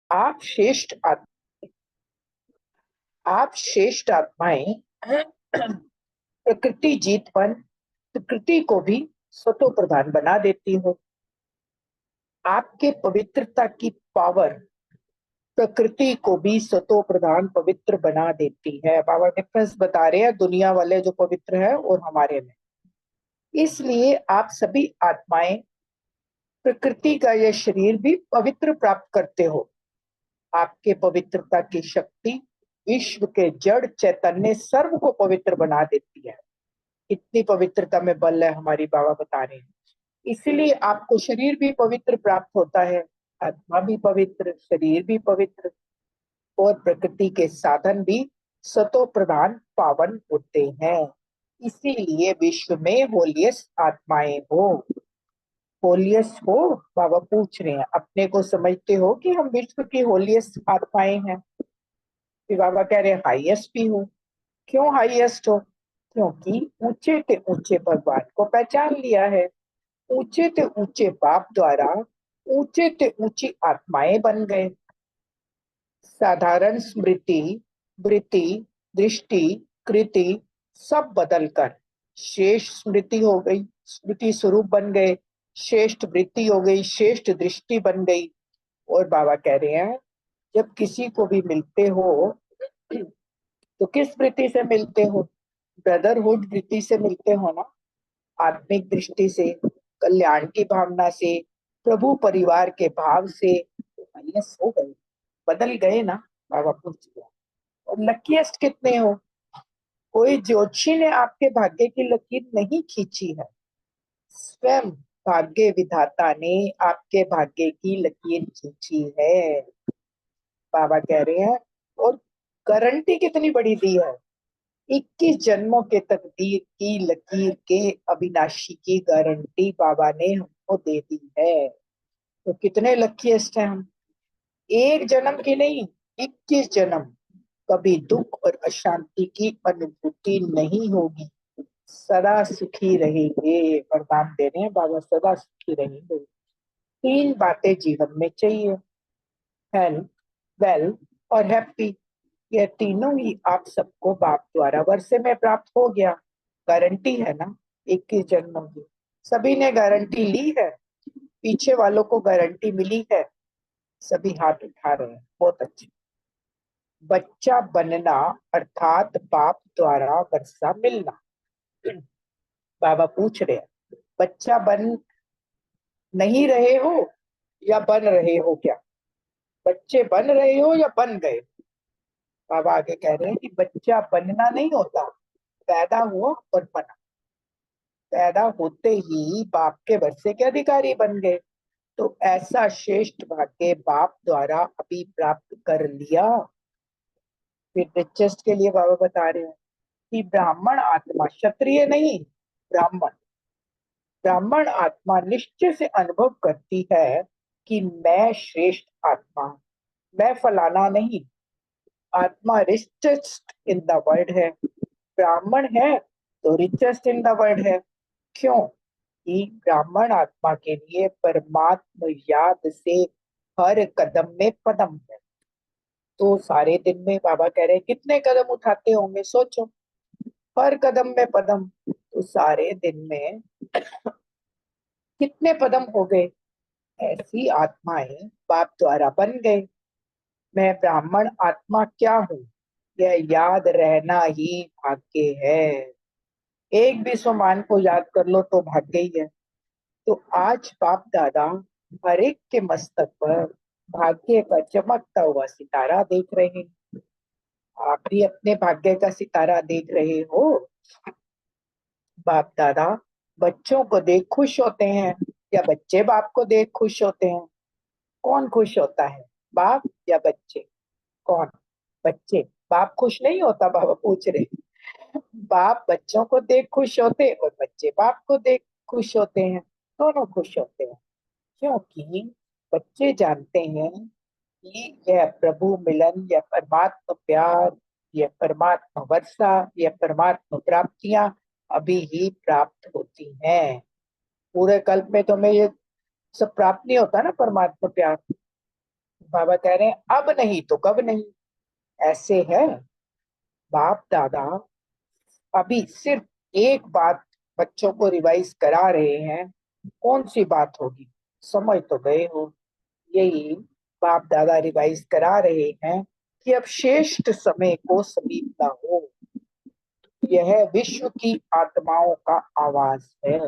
आप श्रेष्ठ आत्मा, आप श्रेष्ठ आत्माएं प्रकृति जीतपन प्रकृति को भी स्वतो प्रधान बना देती हो। आपके पवित्रता की पावर प्रकृति को भी स्वतो प्रधान पवित्र बना देती है। बाबा डिफरेंस बता रहे हैं दुनिया वाले जो पवित्र है और हमारे में। इसलिए आप सभी आत्माएं प्रकृति का यह शरीर भी पवित्र प्राप्त करते हो। आपके पवित्रता की शक्ति विश्व के जड़ चैतन्य सर्व को पवित्र बना देती है। इतनी पवित्रता में बल है हमारी, बाबा बता रहे हैं। इसलिए आपको शरीर भी पवित्र प्राप्त होता है, आत्मा भी पवित्र, शरीर भी पवित्र, और प्रकृति के साधन भी सतो प्रधान पावन होते हैं। इसीलिए विश्व में होलियस्ट आत्माएं हो। होलियस्ट हो, बाबा पूछ रहे हैं अपने को समझते हो कि हम विश्व की होलियस्ट आत्माएं हैं? फिर बाबा कह रहे हैं हाईएस्ट भी हो। क्यों हाईएस्ट हो? क्योंकि ऊंचे से ऊंचे भगवान को पहचान लिया है। ऊंचे से ऊंचे बाप द्वारा ऊंचे से ऊंची आत्माएं बन गए। साधारण स्मृति, वृत्ति, दृष्टि, कृति सब बदलकर श्रेष्ठ स्मृति हो गई, स्मृति स्वरूप बन गए। श्रेष्ठ वृत्ति हो गई, श्रेष्ठ दृष्टि बन गई। और बाबा कह रहे हैं जब किसी को भी मिलते हो तो किस वृत्ति से मिलते हो? ब्रदरहुड वृत्ति से मिलते हो ना। आत्मिक दृष्टि से, कल्याण की भावना से, प्रभु परिवार के भाव से। माइनस हो गए, बदल गए ना। बाबा पूछ गया। और लकीएस्ट कितने हो? कोई ज्योतिषी ने आपके भाग्य की लकीर नहीं खींची है, स्वयं भाग्य विधाता ने आपके भाग्य की लकीर खींची है। बाबा कह रहे हैं, और गारंटी कितनी बड़ी दी है। 21 जन्मों के तकदीर की लकीर के अविनाशी की गारंटी बाबा ने हमको दे दी है। तो कितने लकीएस्ट हैं हम? एक जन्म की नहीं, 21 जन्म। कभी दुख और अशांति की अनुभूति नहीं होगी। सदा सुखी रहेंगे। वरदान दे रहे हैं बाबा, सदा सुखी रहेंगे। तीन बातें जीवन में चाहिए, हेल्थ, वेल्थ और हैप्पी। ये तीनों ही आप सबको बाप द्वारा वर्षे में प्राप्त हो गया। गारंटी है ना 21 जन्मों की। सभी ने गारंटी ली है, पीछे वालों को गारंटी मिली है। सभी हाथ उठा रहे हैं, बहुत अच्छे। बच्चा बनना अर्थात बाप द्वारा वर्षा मिलना। बाबा पूछ रहे हैं बच्चा बन नहीं रहे हो या बन रहे हो? क्या बच्चे बन रहे हो या बन गए? बाबा आगे कह रहे हैं कि बच्चा बनना नहीं होता, पैदा हुआ और बना। पैदा होते ही बाप के वर्षे के अधिकारी बन गए। तो ऐसा श्रेष्ठ भाग्य बाप द्वारा अभी प्राप्त कर लिया। फिर दिलचस्प के लिए बाबा बता रहे हैं कि ब्राह्मण आत्मा, क्षत्रिय नहीं, ब्राह्मण, ब्राह्मण आत्मा निश्चय से अनुभव करती है कि मैं श्रेष्ठ आत्मा, मैं फलाना नहीं। आत्मा रिचेस्ट इन द वर्ल्ड है। ब्राह्मण है तो रिचेस्ट इन द वर्ल्ड है। क्यों? कि ब्राह्मण आत्मा के लिए परमात्म याद से हर कदम में पदम है। तो सारे दिन में बाबा कह रहे हैं कितने कदम उठाते होंगे, सोचो। हर कदम में पदम, तो सारे दिन में कितने पदम हो गए। ऐसी आत्माएं बाप द्वारा बन गए। मैं ब्राह्मण आत्मा क्या हूँ, यह याद रहना ही भाग्य है। एक भी स्वमान को याद कर लो तो भाग्य ही है। तो आज बाप दादा हर एक के मस्तक पर भाग्य का चमकता हुआ सितारा देख रहे हैं। आप भी अपने भाग्य का सितारा देख रहे हो। बाप दादा बच्चों को देख खुश होते हैं या बच्चे बाप को देख खुश होते हैं? कौन खुश होता है, बाप या बच्चे? कौन? बच्चे। बाप खुश नहीं होता, बाबा पूछ रहे। बाप बच्चों को देख खुश होते और बच्चे बाप को देख खुश होते हैं। दोनों खुश होते हैं। क्योंकि बच्चे जानते हैं कि यह प्रभु मिलन, यह परमात्मा प्यार, यह परमात्मा वर्षा, यह परमात्मा प्राप्तियां अभी ही प्राप्त होती हैं। पूरे कल्प में तो मैं ये सब प्राप्त नहीं होता ना, परमात्मा प्यार। बाबा कह रहे हैं अब नहीं तो कब नहीं। ऐसे है, बाप दादा अभी सिर्फ एक बात बच्चों को रिवाइज करा रहे हैं। कौन सी बात होगी, समझ तो गए हो। यही बाप दादा रिवाइज करा रहे हैं कि अब श्रेष्ठ समय को समीपता हो। यह विश्व की आत्माओं का आवाज है,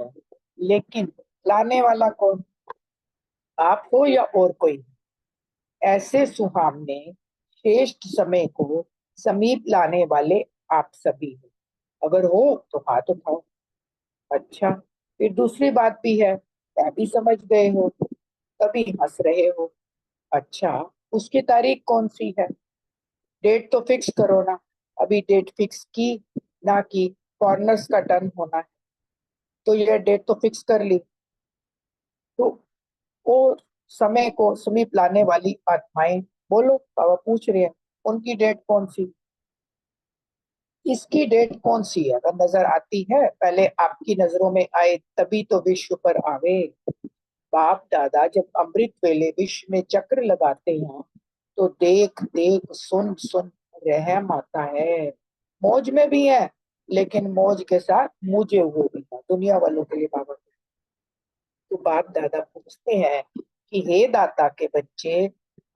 लेकिन लाने वाला कौन, आप हो या और कोई। ऐसे सुहावने श्रेष्ठ समय को समीप लाने वाले आप सभी हो। अगर हो तो हाथ उठाओ। अच्छा, फिर दूसरी बात भी है, मैं भी समझ गए हो, तभी हंस रहे हो। अच्छा, उसकी तारीख कौन सी है, डेट तो फिक्स करो ना। अभी डेट फिक्स की ना की, फॉरनर्स का टर्न होना है, तो यह डेट तो फिक्स कर ली। तो वो समय को समीप लाने वाली आत्माएं, बोलो बाबा पूछ रहे हैं, उनकी डेट कौन सी, इसकी डेट कौन सी है। अगर नजर आती है, पहले आपकी नजरों में आए तभी तो विश्व पर आवे। बाप दादा जब अमृत वेले विश्व में चक्र लगाते हैं, तो देख देख सुन सुन रहम आता है। मौज में भी है, लेकिन मौज के साथ मुझे हुए भी है दुनिया वालों के लिए बाबा। तो बाप दादा पूछते हैं कि हे दाता के बच्चे,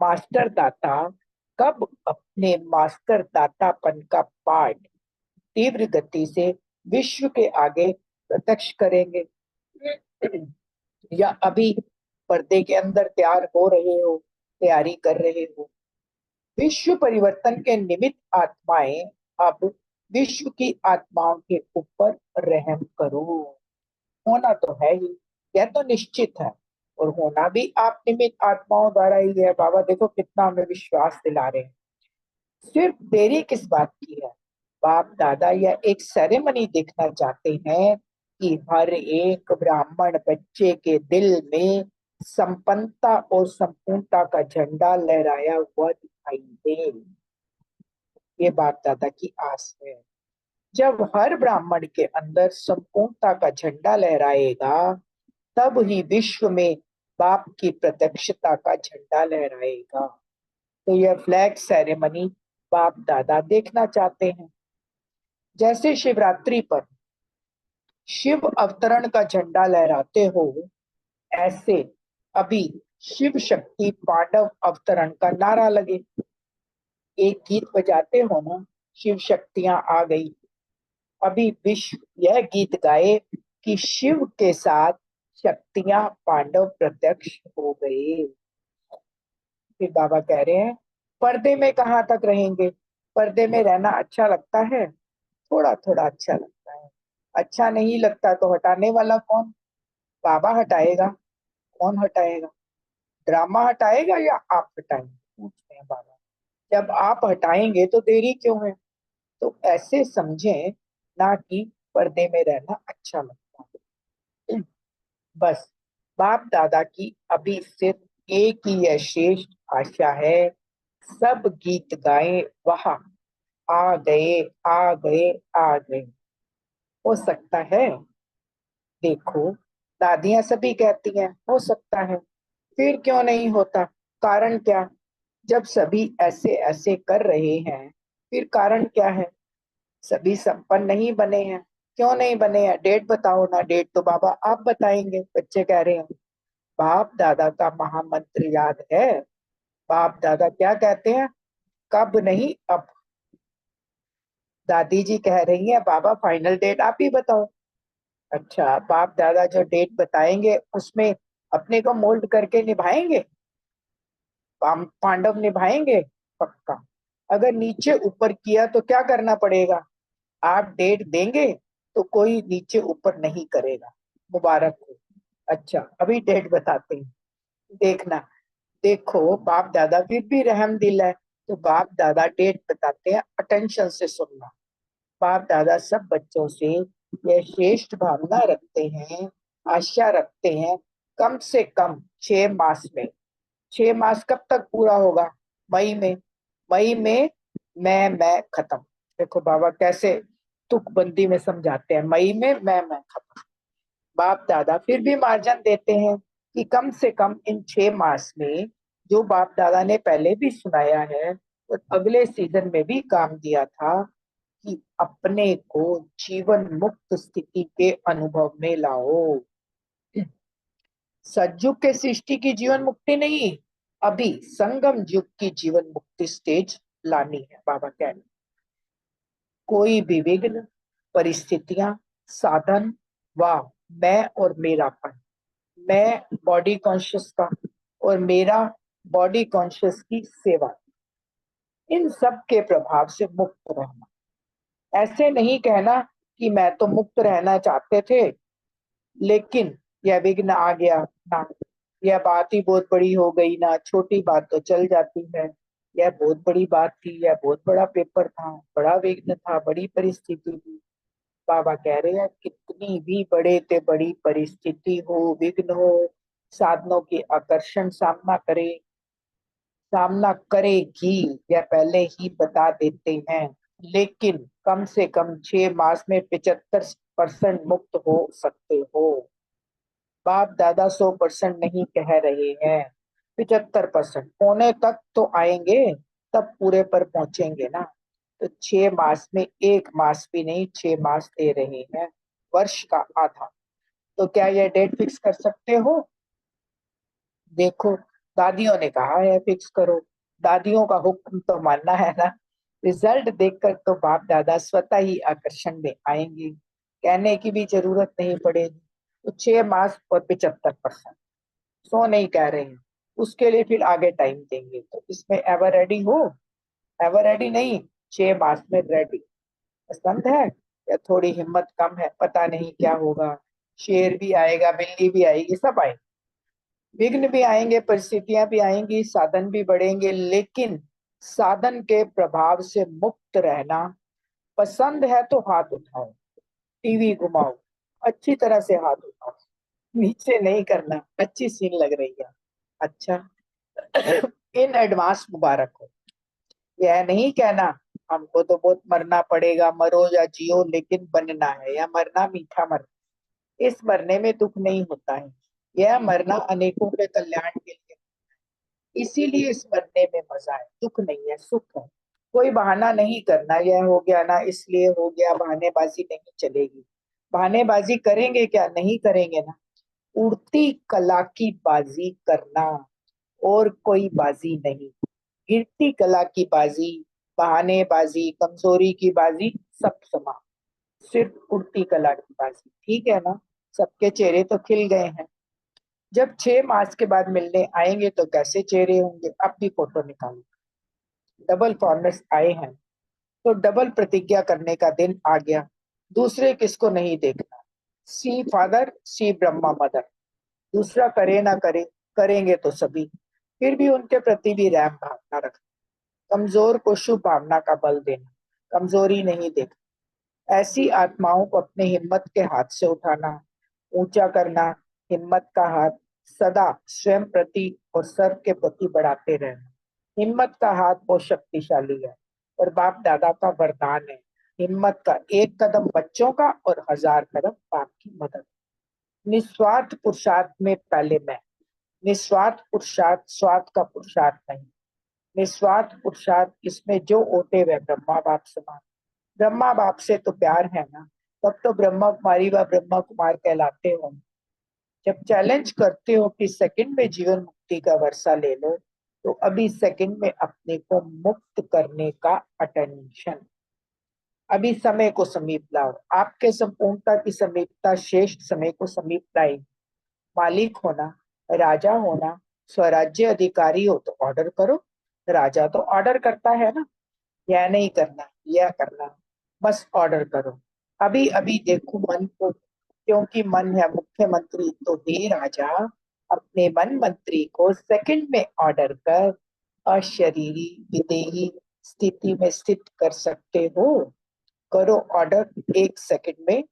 मास्टर दाता कब अपने मास्टर दातापन का पाठ तीव्र गति से विश्व के आगे प्रत्यक्ष करेंगे, या अभी पर्दे के अंदर तैयार हो रहे हो, तैयारी कर रहे हो। विश्व परिवर्तन के निमित्त आत्माएं, अब विश्व की आत्माओं के ऊपर रहम करो। होना तो है ही, यह तो निश्चित है। और होना भी आप निमित्त आत्माओं द्वारा ही है। बाबा देखो कितना हमें विश्वास दिला रहे हैं। सिर्फ देरी किस बात की है, बाप दादा यह एक सेरेमनी देखना चाहते हैं कि हर एक ब्राह्मण बच्चे के दिल में संपन्नता और संपूर्णता का झंडा लहराया हुआ दिखाई दे। ये बाप दादा की आस है। जब हर ब्राह्मण के अंदर संपूर्णता का झंडा लहराएगा, तब ही विश्व में बाप की प्रत्यक्षता का झंडा लहराएगा। तो यह फ्लैग सेरेमनी बाप दादा देखना चाहते हैं। जैसे शिवरात्रि पर शिव अवतरण का झंडा लहराते हो, ऐसे अभी शिव शक्ति पांडव अवतरण का नारा लगे। एक गीत बजाते हो ना, शिव शक्तियां आ गई। अभी विश्व यह गीत गाए कि शिव के साथ शक्तियां पांडव प्रत्यक्ष हो गए। फिर बाबा कह रहे हैं, पर्दे में कहाँ तक रहेंगे। पर्दे में रहना अच्छा लगता है, थोड़ा थोड़ा अच्छा लगता है। अच्छा नहीं लगता तो हटाने वाला कौन, बाबा हटाएगा। कौन हटाएगा, ड्रामा हटाएगा या आप हटाएंगे, पूछते हैं बाबा। जब आप हटाएंगे तो देरी क्यों है। तो ऐसे समझें, ना कि पर्दे में रहना अच्छा लगता है। बस बाप दादा की अभी सिर्फ एक ही यह श्रेष्ठ आशा है, सब गीत गाएं वहां, आ गए आ गए आ गए। हो सकता है, देखो दादियां सभी कहती हैं हो सकता है, फिर क्यों नहीं होता, कारण क्या। जब सभी ऐसे ऐसे कर रहे हैं, फिर कारण क्या है। सभी संपन्न नहीं बने हैं, क्यों नहीं बने हैं, डेट बताओ ना। डेट तो बाबा आप बताएंगे, बच्चे कह रहे हैं। बाप दादा का महामंत्र याद है। बाप दादा क्या कहते हैं, कब नहीं अब। दादी जी कह रही हैं बाबा फाइनल डेट आप ही बताओ। अच्छा, बाप दादा जो डेट बताएंगे उसमें अपने को मोल्ड करके निभाएंगे, पांडव निभाएंगे पक्का। अगर नीचे ऊपर किया तो क्या करना पड़ेगा, आप डेट देंगे तो कोई नीचे ऊपर नहीं करेगा, मुबारक हो। अच्छा, अभी डेट बताते हैं, देखना। देखो बाप दादा फिर भी रहम दिल है, तो बाप दादा डेट बताते हैं, अटेंशन से सुनना। बाप दादा सब बच्चों से यह श्रेष्ठ भावना रखते हैं, आशा रखते हैं, कम से कम 6 मास में। 6 मास कब तक पूरा होगा, मई में। मई में मैं खत्म। देखो बाबा कैसे तुकबंदी में समझाते हैं, मई में मैं खत्म। बाप दादा फिर भी मार्जिन देते हैं कि कम से कम इन 6 मास में जो बाप दादा ने पहले भी सुनाया है और अगले सीजन में भी काम दिया था कि अपने को जीवन मुक्त स्थिति के अनुभव में लाओ। सतयुग के सृष्टि की जीवन मुक्ति नहीं, अभी संगम युग की जीवन मुक्ति स्टेज लानी है। बाबा कह रहे कोई भी विघ्न, परिस्थितियां, साधन व मैं और मेरापन, मैं बॉडी कॉन्शियस का और मेरा बॉडी कॉन्शियस की सेवा, इन सब के प्रभाव से मुक्त रहना। ऐसे नहीं कहना कि मैं तो मुक्त रहना चाहते थे लेकिन यह विघ्न आ गया ना, यह बात ही बहुत बड़ी हो गई ना, छोटी बात तो चल जाती है, यह बहुत बड़ी बात थी, यह बहुत बड़ा पेपर था, बड़ा विघ्न था, बड़ी परिस्थिति थी। बाबा कह रहे हैं कितनी भी बड़े ते बड़ी परिस्थिति हो, विघ्न हो, साधनों के आकर्षण सामना करेगी, यह पहले ही बता देते हैं। लेकिन कम से कम 6 मास में 75% मुक्त हो सकते हो। बाप दादा 100% नहीं कह रहे हैं, 75% होने तक तो आएंगे, तब पूरे पर पहुंचेंगे ना। तो 6 मास में 1 मास भी नहीं, 6 मास दे रहे हैं, वर्ष का आधा। तो क्या यह डेट फिक्स कर सकते हो? देखो, दादियों ने कहा है फिक्स करो, दादियों का हुक्म तो मानना है ना। रिजल्ट देखकर तो बाप दादा स्वतः ही आकर्षण में आएंगे, कहने की भी जरूरत नहीं पड़ेगी। तो 6 मास और 75%, सो नहीं कह रहे हैं, उसके लिए फिर आगे टाइम देंगे। तो इसमें एवर रेडी हो? एवर रेडी नहीं, 6 मास में रेडी। पसंद है या थोड़ी हिम्मत कम है, पता नहीं क्या होगा, शेर भी आएगा, बिल्ली भी आएगी, सब आएगी, विघ्न भी आएंगे, परिस्थितियां भी आएंगी, साधन भी बढ़ेंगे, लेकिन साधन के प्रभाव से मुक्त रहना। पसंद है तो हाथ उठाओ, टीवी घुमाओ, अच्छी तरह से हाथ उठाओ, नीचे नहीं करना, अच्छी सीन लग रही है, अच्छा। इन एडवांस मुबारक हो। यह नहीं कहना हमको तो बहुत मरना पड़ेगा, मरो या जियो लेकिन बनना है, या मरना मीठा मरना, इस मरने में दुख नहीं होता है, यह मरना अनेकों के कल्याण के लिए, इसीलिए इस मरने में मजा है, दुख नहीं है, सुख है। कोई बहाना नहीं करना, यह हो गया ना इसलिए हो गया, बहानेबाजी नहीं चलेगी। बहानेबाजी करेंगे क्या? नहीं करेंगे ना। उड़ती कला की बाजी करना, और कोई बाजी नहीं। गिरती कला की बाजी, बहानेबाजी, कमजोरी की बाजी, सब समा, सिर्फ उड़ती कला की बाजी, ठीक है ना। सबके चेहरे तो खिल गए हैं। जब 6 मास के बाद मिलने आएंगे तो कैसे चेहरे होंगे, अब भी फोटो निकालो। डबल फॉर्मेट्स आए हैं तो डबल प्रतिज्ञा करने का दिन आ गया। दूसरे किसको नहीं देखना, सी फादर सी ब्रह्मा मदर, दूसरा करे ना करे, करेंगे तो सभी, फिर भी उनके प्रति भी रहम भावना रखना, कमजोर को शुभ भावना का बल देना, कमजोरी नहीं देखना। ऐसी आत्माओं को अपने हिम्मत के हाथ से उठाना, ऊंचा करना, हिम्मत का हाथ सदा स्वयं प्रति और सर्व के प्रति बढ़ाते रहना। हिम्मत का हाथ बहुत शक्तिशाली है और बाप दादा का वरदान है। हिम्मत का एक कदम बच्चों का और 1000 कदम बाप की मदद। निस्वार्थ पुरुषार्थ में पहले मैं, निस्वार्थ पुरुषार्थ स्वार्थ का पुरुषार्थ नहीं, निस्वार्थ पुरुषार्थ इसमें जो ओटे हुए ब्रह्मा बाप समान। ब्रह्मा बाप से तो प्यार है ना, तब तो ब्रह्मा कुमारी व ब्रह्मा कुमार कहलाते हो। जब चैलेंज करते हो कि सेकंड में जीवन मुक्ति का वर्षा ले लो, तो अभी सेकंड में अपने को मुक्त करने का अटेंशन, अभी समय को समीप लाओ। आपके संपूर्णता की समीपता श्रेष्ठ समय को समीप लाए। मालिक होना, राजा होना, स्वराज्य अधिकारी हो तो ऑर्डर करो, राजा तो ऑर्डर करता है ना, यह नहीं करना, यह करना, बस ऑर्डर करो। अभी अभी देखो मन को, क्योंकि मन है मुख्यमंत्री, तो हे राजा अपने मन मंत्री को सेकंड में ऑर्डर कर अशरीरी विदेही स्थिति में स्थित कर सकते हो। करो ऑर्डर 1 सेकंड में,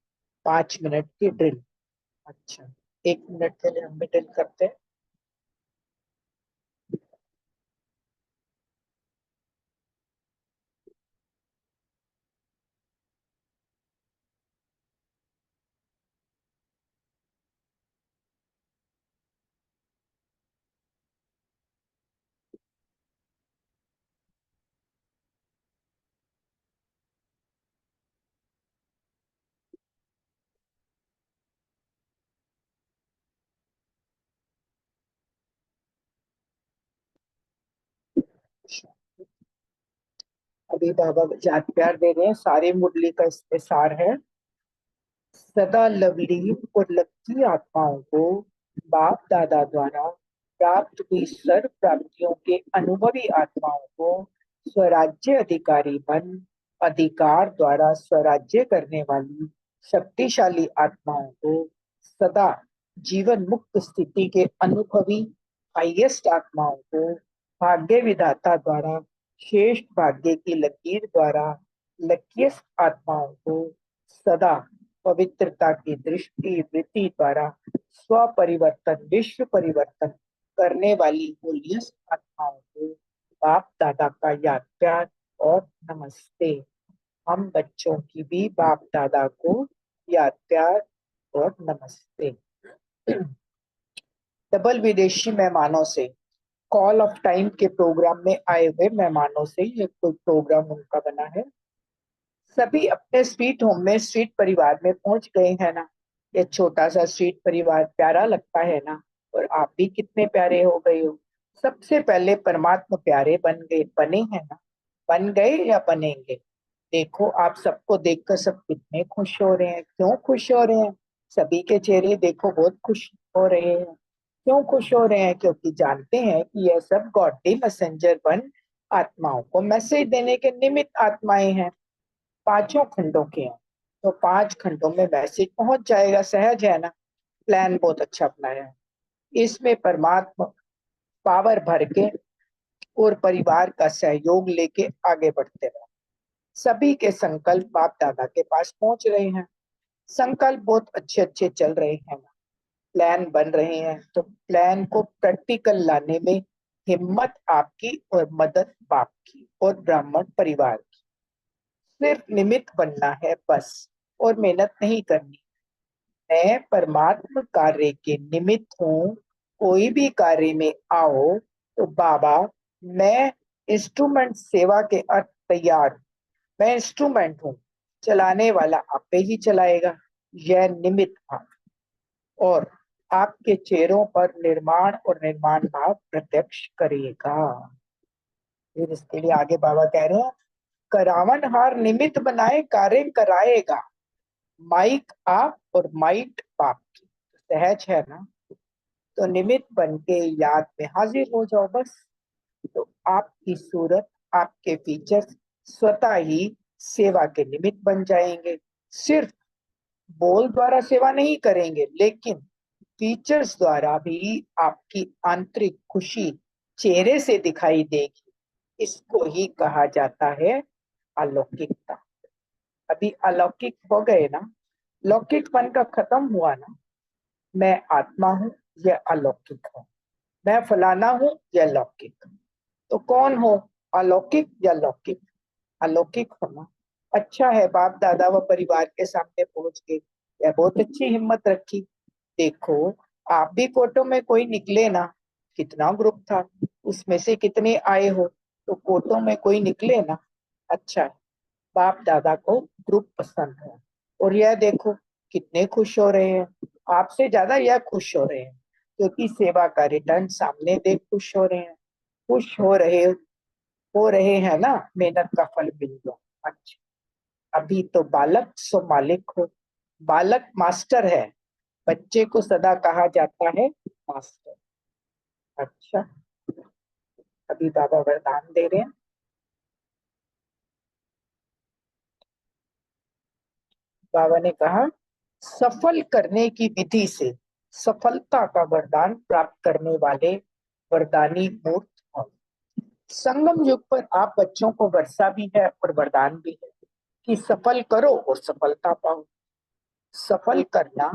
5 मिनट की ड्रिल। अच्छा, 1 मिनट के लिए हम भी ड्रिल करते हैं। अभी बाबा याद प्यार दे रहे हैं, सारे मुरली का इसमें सार है। सदा लवलीन और लक्की आत्माओं को बाप दादा द्वारा प्राप्त हुई सर्व प्राप्तियों के अनुभवी आत्माओं को स्वराज्य अधिकारी बन अधिकार द्वारा स्वराज्य करने वाली शक्तिशाली आत्माओं को सदा जीवन मुक्त स्थिति के अनुभवी हाईएस्ट आत्माओं को भाग्य विधाता द्वारा श्रेष्ठ भाग्य की लकीर द्वारा लकीस्ट आत्माओं को सदा पवित्रता की दृष्टि वृत्ति द्वारा स्व परिवर्तन विश्व परिवर्तन करने वाली होलियस आत्माओं को बाप दादा का याद प्यार और नमस्ते। हम बच्चों की भी बाप दादा को याद प्यार और नमस्ते। डबल विदेशी मेहमानों से, कॉल ऑफ टाइम के प्रोग्राम में आए हुए मेहमानों से ये कोई प्रोग्राम उनका बना है। सभी अपने स्वीट होम में स्वीट परिवार में पहुंच गए हैं ना। ये छोटा सा स्वीट परिवार प्यारा लगता है ना, और आप भी कितने प्यारे हो गए हो। सबसे पहले परमात्मा प्यारे बने हैं ना, बन गए या बनेंगे। देखो आप सबको देखकर सब कितने खुश हो रहे हैं। क्यों खुश हो रहे हैं? सभी के चेहरे देखो बहुत खुश हो रहे हैं। क्यों खुश हो रहे हैं? क्योंकि जानते हैं कि यह सब गॉडली मैसेंजर बन आत्माओं को मैसेज देने के निमित्त आत्माएं हैं। पांचों खंडों के हैं, तो 5 खंडों में मैसेज पहुंच जाएगा। सहज है ना, प्लान बहुत अच्छा अपनाया है। इसमें परमात्मा पावर भर के और परिवार का सहयोग लेके आगे बढ़ते रहे। सभी के संकल्प बाप दादा के पास पहुंच रहे हैं। संकल्प बहुत अच्छे अच्छे चल रहे हैं, प्लान बन रहे हैं। तो प्लान को प्रैक्टिकल लाने में हिम्मत आपकी और मदद बाप की और ब्राह्मण परिवार की। सिर्फ निमित्त बनना है बस, और मेहनत नहीं करनी। मैं परमात्मा कार्य के निमित्त हूँ। कोई भी कार्य में आओ तो बाबा मैं इंस्ट्रूमेंट सेवा के अर्थ तैयार हूँ। मैं इंस्ट्रूमेंट हूँ, चलाने वाला आपे ही चलाएगा। यह निमित्त भाव और आपके चेहरों पर निर्माण और निर्माण भाव प्रत्यक्ष करेगा। फिर इसके लिए आगे बाबा कह रहे हैं, करावन हार निमित्त बनाए कार्य कराएगा। माइक आप और माइट बाप की। सहज है ना, तो निमित्त बन के याद में हाजिर हो जाओ बस। तो आपकी सूरत आपके फीचर्स स्वतः ही सेवा के निमित्त बन जाएंगे। सिर्फ बोल द्वारा सेवा नहीं करेंगे, लेकिन फीचर्स द्वारा भी आपकी आंतरिक खुशी चेहरे से दिखाई देगी। इसको ही कहा जाता है अलौकिकता। अभी अलौकिक हो गए ना, लौकिकपन का खत्म हुआ ना। मैं आत्मा हूँ, यह अलौकिक है। मैं फलाना हूँ, यह लौकिक। तो कौन हो, अलौकिक या लौकिक? अलौकिक होना अच्छा है। बाप दादा व परिवार के सामने पहुंच गए, यह बहुत अच्छी हिम्मत रखी। देखो आप भी फोटो में कोई निकले ना, कितना ग्रुप था, उसमें से कितने आए हो, तो फोटो में कोई निकले ना, अच्छा है। बाप दादा को ग्रुप पसंद है। और यह देखो कितने खुश हो रहे हैं, आपसे ज्यादा यह खुश हो रहे हैं, क्योंकि सेवा का रिटर्न सामने देख खुश हो रहे हैं। खुश हो रहे हैं ना, मेहनत का फल मिल गया। अच्छा, अभी तो बालक सो मालिक हो। बालक मास्टर है, बच्चे को सदा कहा जाता है मास्टर। अच्छा, अभी बाबा वरदान दे रहे हैं। बाबा ने कहा, सफल करने की विधि से सफलता का वरदान प्राप्त करने वाले वरदानी मूर्त हो। संगम युग पर आप बच्चों को वर्षा भी है और वरदान भी है कि सफल करो और सफलता पाओ। सफल करना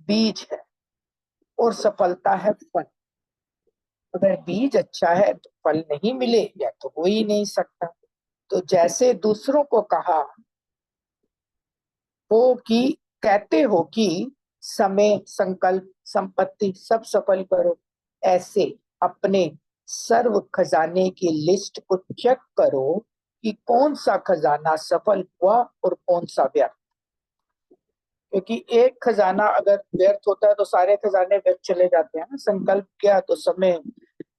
बीज है और सफलता है फल। अगर बीज अच्छा है तो फल नहीं मिले या तो हो ही नहीं सकता। तो जैसे दूसरों को कहा हो कि कहते हो कि समय संकल्प संपत्ति सब सफल करो, ऐसे अपने सर्व खजाने की लिस्ट को चेक करो कि कौन सा खजाना सफल हुआ और कौन सा व्यर्थ। क्योंकि एक खजाना अगर व्यर्थ होता है तो सारे खजाने व्यर्थ चले जाते हैं ना। संकल्प किया तो समय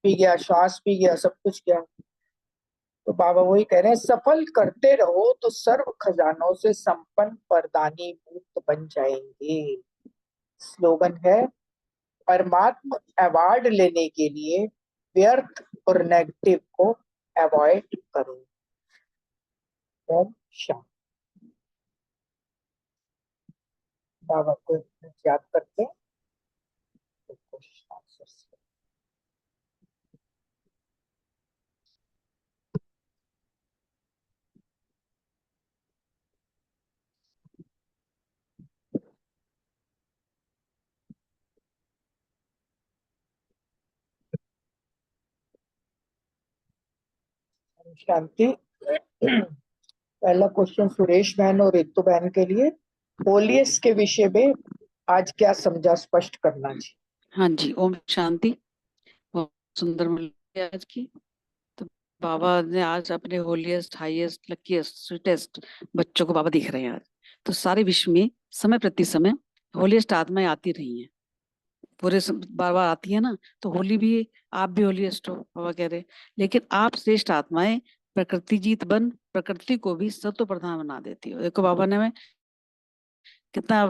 पी गया, श्वास पी गया, सब कुछ गया। तो बाबा वही कह रहे हैं, सफल करते रहो तो सर्व खजानों से संपन्न परदानी मुक्त बन जाएंगे। स्लोगन है, परमात्मा अवार्ड लेने के लिए व्यर्थ और नेगेटिव को अवॉइड करो। ओम शांति। बाबा को याद करते हैं तो क्वेश्चन आंसर से। ओम शांति। पहला क्वेश्चन सुरेश बहन और रितु बहन के लिए, होलियस के विषय में आज क्या समझा, स्पष्ट करना जी। हाँ जी, ओम शांति। बहुत सुंदर मिली आज की। तो बाबा ने आज अपने होलीएस्ट, हाईएस्ट, लकीएस्ट, स्वीटेस्ट बच्चों को बाबा दिख रहे हैं आज। तो सारे विश्व में समय प्रति समय होलीएस्ट आत्माएं आती रही हैं, पूरे बार बार आती है ना। तो होली भी, आप भी होलीएस्ट हो बाबा कह रहे। लेकिन आप श्रेष्ठ आत्माएं प्रकृति जीत बन प्रकृति को भी सत्व प्रधान बना देती हो। देखो बाबा ने कितना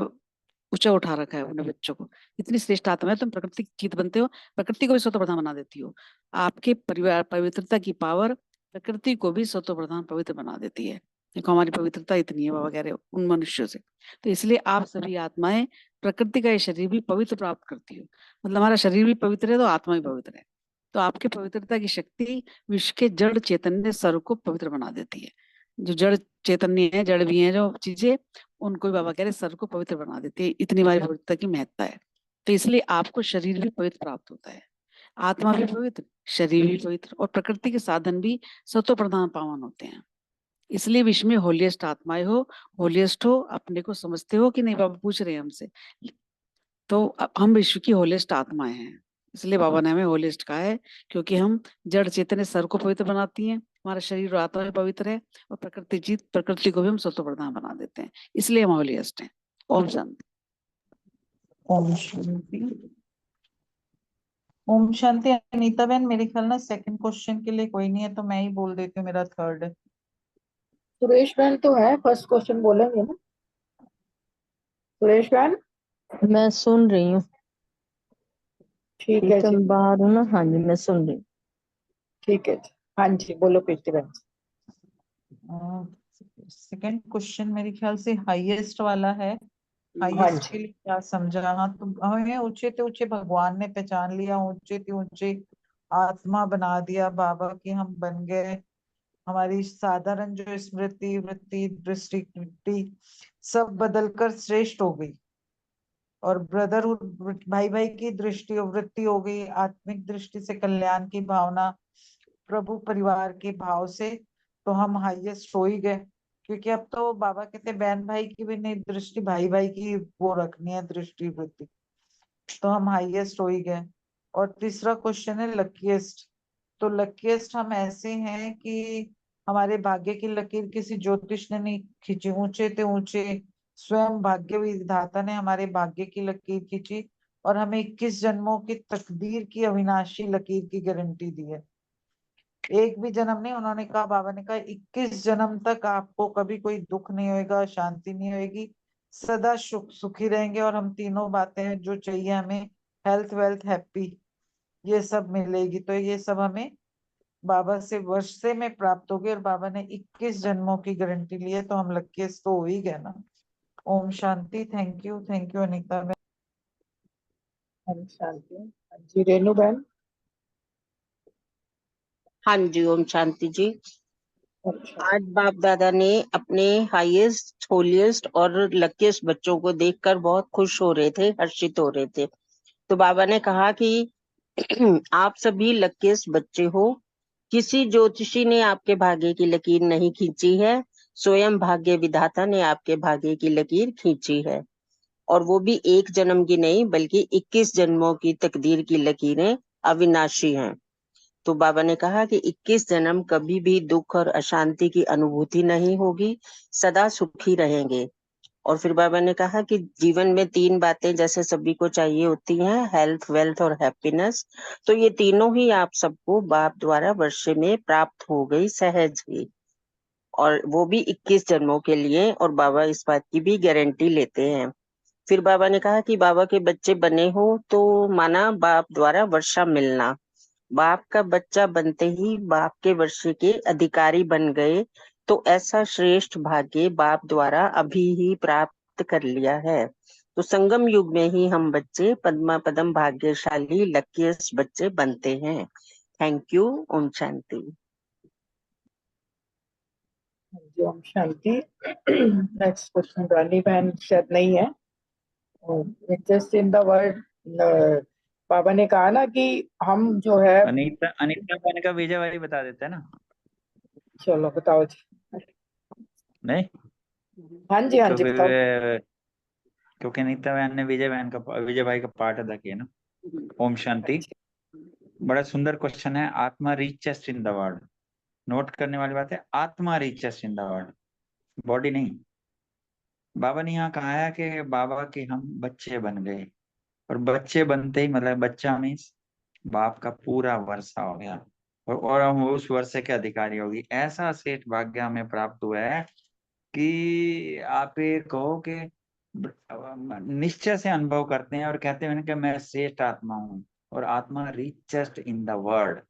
ऊंचा उठा रखा है अपने बच्चों को। इतनी श्रेष्ठ आत्मा है, तुम प्रकृति की जीत बनते हो, प्रकृति को भी स्वतः प्रधान बना देती हो। आपके परिवार पवित्रता की पावर प्रकृति को भी स्वतः प्रधान पवित्र बना देती है। देखो हमारी पवित्रता इतनी है बाबा कह रहे हो उन मनुष्यों से। तो इसलिए आप सभी आत्माएं प्रकृति का ये शरीर भी पवित्र प्राप्त करती हो। मतलब हमारा शरीर भी पवित्र है तो आत्मा भी पवित्र है। तो आपके पवित्रता की शक्ति विश्व के जड़ चैतन्य सर्व को पवित्र बना देती है। जो जड़ चैतन्य है, जड़ भी है जो चीजें, उनको भी बाबा कह रहे सर को पवित्र बना देती है। इतनी हमारी पवित्रता की महत्ता है। तो इसलिए आपको शरीर भी पवित्र प्राप्त होता है, आत्मा भी पवित्र, शरीर भी पवित्र, और प्रकृति के साधन भी सत्व प्रधान पावन होते हैं। इसलिए विश्व में होलियस्ट आत्माएं हो, होलियस्ट हो। अपने को समझते हो कि नहीं, बाबा पूछ रहे हैं हमसे। तो हम विश्व की होलियस्ट आत्माएं हैं, इसलिए बाबा ने हमें होलिस्ट कहा है। क्योंकि हम जड़ चेतन सर को पवित्र बनाती हैं, हमारा शरीर और आत्मा भी पवित्र है, और प्रकृति जीत प्रकृति को भी हम सत्व प्रधान बना देते हैं, इसलिए हम होलियस्ट हैं। ओम शांति। ओम शांति। ओम शांति। अनीता बहन, मेरे ख्याल ना सेकंड क्वेश्चन के लिए कोई नहीं है, तो मैं ही बोल देती हूँ, मेरा थर्ड है। सुरेश बहन तो है, फर्स्ट क्वेश्चन बोलेंगे ना सुरेश बहन? मैं सुन रही हूँ। ठीक है जी, तुम बाहर हो ना? हाँ जी, मैं सुन रही हूँ। ठीक है जी। हाँ जी, बोलो प्रीति बहन। सेकंड क्वेश्चन मेरे ख्याल से हाईएस्ट वाला है। हाँ हाईएस्ट जी। के लिए क्या समझा? हाँ, तो हमें ऊंचे ते ऊंचे भगवान ने पहचान लिया, ऊंचे ते ऊंचे आत्मा बना दिया बाबा की हम बन गए। हमारी साधारण जो स्मृति, वृत्ति, दृष्टि, कृति सब बदलकर श्रेष्ठ हो गई, और ब्रदरहुड, भाई भाई की दृष्टि और वृत्ति हो गई, आत्मिक दृष्टि से कल्याण की भावना, प्रभु परिवार के भाव से। तो हम हाईएस्ट हो ही गए, क्योंकि अब तो बाबा कहते बहन भाई की भी नहीं दृष्टि, भाई भाई की वो रखनी है दृष्टि वृत्ति। तो हम हाईएस्ट हो ही गए। और तीसरा क्वेश्चन है लकीएस्ट। तो लकीएस्ट हम ऐसे हैं कि हमारे भाग्य की लकीर किसी ज्योतिष ने नहीं खींची, ऊंचे ते ऊंचे स्वयं भाग्य विधाता ने हमारे भाग्य की लकीर खींची, और हमें 21 जन्मों की तकदीर की अविनाशी लकीर की गारंटी दी है। एक भी जन्म नहीं, उन्होंने कहा, बाबा ने कहा 21 जन्म तक आपको कभी कोई दुख नहीं होएगा, शांति नहीं होएगी, सदा सुखी रहेंगे। और हम तीनों बातें जो चाहिए हमें, हेल्थ, वेल्थ, हैप्पी, ये सब मिलेगी। तो ये सब हमें बाबा से वर्षे में प्राप्त होगी, और बाबा ने 21 जन्मों की गारंटी ली है, तो हम लकीस्ट तो हो ही गए ना। ओम शांति। Thank you Anita ma'am. ओम शांति। हाँ जी, रेणु बहन। हाँ जी, ओम शांति जी। अच्छा। आज बाप दादा ने अपने हाईएस्ट, होलीएस्ट और लकीस्ट बच्चों को देखकर बहुत खुश हो रहे थे, हर्षित हो रहे थे। तो बाबा ने कहा कि आप सभी लकीस्ट बच्चे हो। किसी ज्योतिषी ने आपके भाग्य की लकीर नहीं खींची है, स्वयं भाग्य विधाता ने आपके भाग्य की लकीर खींची है। और वो भी एक जन्म की नहीं, बल्कि 21 जन्मों की तकदीर की लकीरें अविनाशी हैं। तो बाबा ने कहा कि 21 जन्म कभी भी दुख और अशांति की अनुभूति नहीं होगी, सदा सुखी रहेंगे। और फिर बाबा ने कहा कि जीवन में 3 बातें जैसे सभी को चाहिए होती हैं, हेल्थ, वेल्थ और हैप्पीनेस, तो ये तीनों ही आप सबको बाप द्वारा वर्षे में प्राप्त हो गई सहज ही, और वो भी 21 जन्मों के लिए, और बाबा इस बात की भी गारंटी लेते हैं। फिर बाबा ने कहा कि बाबा के बच्चे बने हो तो माना बाप द्वारा वर्षा मिलना, बाप का बच्चा बनते ही बाप के वर्षे के अधिकारी बन गए, तो ऐसा श्रेष्ठ भाग्य बाप द्वारा अभी ही प्राप्त कर लिया है। तो संगम युग में ही हम बच्चे पद्मा पदम भाग्यशाली लकीस्ट बच्चे बनते हैं। Thank you. ओम शांति। जी, ओम शांति। नेक्स्ट क्वेश्चन रानी बहन शायद नहीं है। जस्ट इन द वर्ड, बाबा ने कहा ना कि हम जो है, अनीता अनीता बहन का विजय भाई बता देते हैं ना। चलो बताओ जी। नहीं हाँ जी, हाँ तो जी, फिर बताओ। क्योंकि अनीता बहन ने विजय भाई का पार्ट अदा किया ना। ओम शांति। बड़ा सुंदर क्वेश्चन है। आत्मा richest in the world. Note करने वाली बात है, आत्मा richest in the world, body नहीं। बाबा ने यहाँ कहा है कि बाबा के हम बच्चे बन गए, और बच्चे बनते ही मतलब बच्चा मीन्स बाप का पूरा वर्षा हो गया, और हम उस वर्षे के अधिकारी होगी। ऐसा सेठ भाग्य हमें प्राप्त हुआ है कि आप ये कहो कि निश्चय से अनुभव करते हैं और कहते हैं कि मैं श्रेष्ठ आत्मा हूँ, और आत्मा रिचेस्ट इन द वर्ल्ड।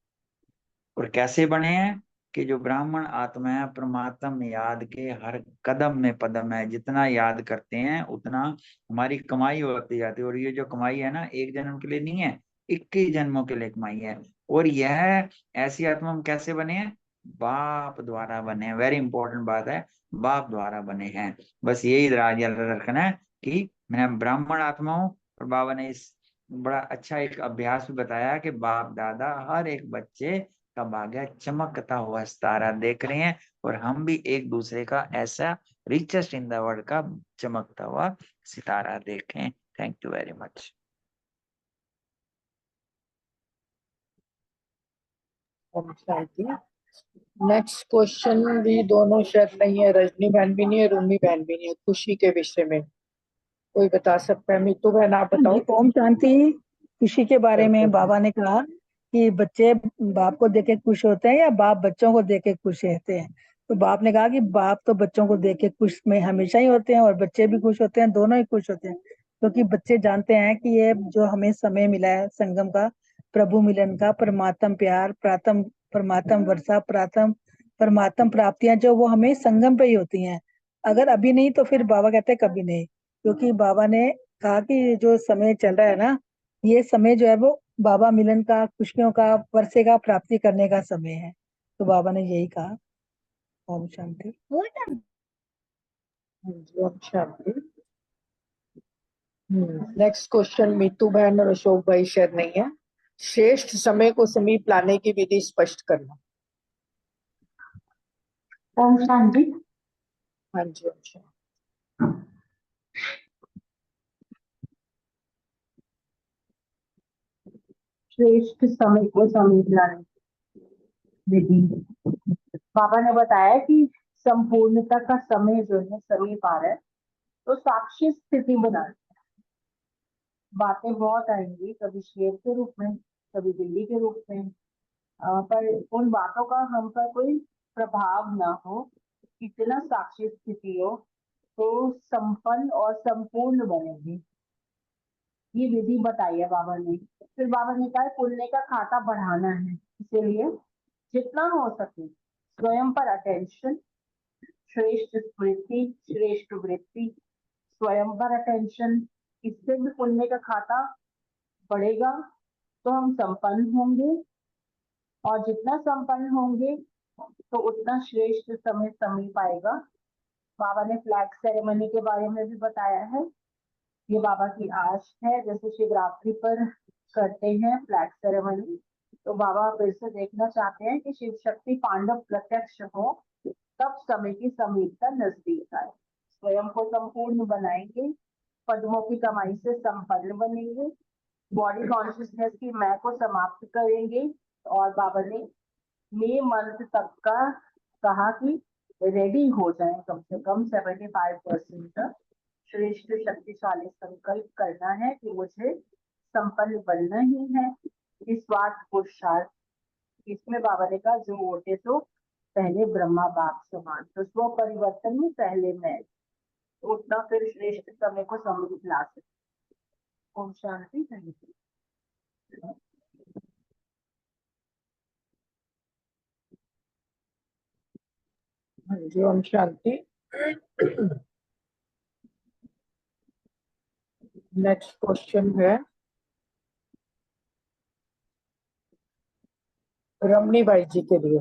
और कैसे बने हैं कि जो ब्राह्मण आत्मा है परमात्मा याद के हर कदम में पदम है, जितना याद करते हैं उतना हमारी कमाई होती जाती है। और ये जो कमाई है ना, एक जन्म के लिए नहीं है, 21 जन्मों के लिए कमाई है। और यह ऐसी आत्मा हम कैसे बने हैं? बाप द्वारा बने हैं। वेरी इंपॉर्टेंट बात है, बाप द्वारा बने हैं। बस यही याद रखना है कि मैं ब्राह्मण आत्मा हूँ। और बाबा ने इस बड़ा अच्छा एक अभ्यास भी बताया कि बाप दादा हर एक बच्चे का भाग्य चमकता हुआ सितारा देख रहे हैं, और हम भी एक दूसरे का ऐसा रिचेस्ट इन द वर्ल्ड का चमकता हुआ सितारा देखें। Thank you very much. Om Shanti. Next question भी दोनों शायद नहीं है, रजनी बहन भी नहीं है, रूमी बहन भी नहीं है। खुशी के विषय में कोई बता सकता है? मीतू बहन आप बताओ। जी, ओम शांति। खुशी के बारे में बिल्कुल। बाबा ने कहा कि बच्चे बाप को देख के खुश होते हैं या बाप बच्चों को देख के खुश रहते हैं। तो बाप ने कहा कि बाप तो बच्चों को देख के खुश में हमेशा ही होते हैं, और बच्चे भी खुश होते हैं, दोनों ही खुश होते हैं, क्योंकि बच्चे जानते हैं कि ये जो हमें समय मिला है संगम का, प्रभु मिलन का, परमात्म प्यार, प्रातम परमात्म वर्षा, प्रातम परमात्म प्राप्तियां जो वो हमें संगम पे ही होती हैं। अगर अभी नहीं तो फिर बाबा कहते हैं कभी नहीं, क्योंकि बाबा ने कहा कि ये जो समय चल रहा है ना, ये समय जो है वो बाबा मिलन का, खुशियों का, वर्षे का प्राप्ति करने का समय है। तो बाबा ने यही कहा। ओम शांति। जी, ओम शांति। नेक्स्ट क्वेश्चन मीतू बहन और अशोक भाई शायद नहीं है। श्रेष्ठ समय को समीप लाने की विधि स्पष्ट करना। ओम शांति। हाँ जी, ओम शांति। श्रेष्ठ समय को समीप लाने विधि। बाबा ने बताया कि संपूर्णता का समय जो है समीप आ रहा है, तो साक्षी स्थिति बनानी। बातें बहुत आएंगी, कभी शेर के रूप में, कभी बिल्ली के रूप में, पर उन बातों का हम पर कोई प्रभाव ना हो, इतना साक्षी स्थिति हो, तो संपन्न और संपूर्ण बनेगी। ये विधि बताई है बाबा ने। फिर बाबा ने कहा पुण्य का खाता बढ़ाना है, इसीलिए जितना हो सके स्वयं पर अटेंशन, श्रेष्ठ स्मृति, श्रेष्ठ वृत्ति, स्वयं पर अटेंशन, इससे भी पुण्य का खाता बढ़ेगा, तो हम संपन्न होंगे, और जितना संपन्न होंगे तो उतना श्रेष्ठ समय समीप आएगा। बाबा ने फ्लैग सेरेमनी के बारे में भी बताया है। ये बाबा की आश है, जैसे शिवरात्रि पर करते हैं फ्लैग सेरेमनी, तो बाबा फिर से देखना चाहते हैं कि शिव शक्ति पांडव प्रत्यक्ष हो, तब समय की समीपता नजदीक आए। स्वयं को संपूर्ण बनाएंगे, पद्मों की कमाई से संपन्न बनेंगे, बॉडी कॉन्शियसनेस की मैं को समाप्त करेंगे, और बाबा ने मे मंथ तक का कहा कि रेडी हो जाए कम से कम 75% तक, श्रेष्ठ शक्तिशाली संकल्प करना है कि मुझे संपन्न बनना ही है, निस्वार्थ पुरुषार्थ। इसमें बाबा ने कहा जो वोटे तो पहले ब्रह्मा बाप समान, तो स्व परिवर्तन में पहले मैं, तो उतना फिर श्रेष्ठ समय को समृद्ध ला सकते। ओम शांति। Thank you. हाँ जी, ओम शांति। नेक्स्ट क्वेश्चन है रमणी भाई जी के लिए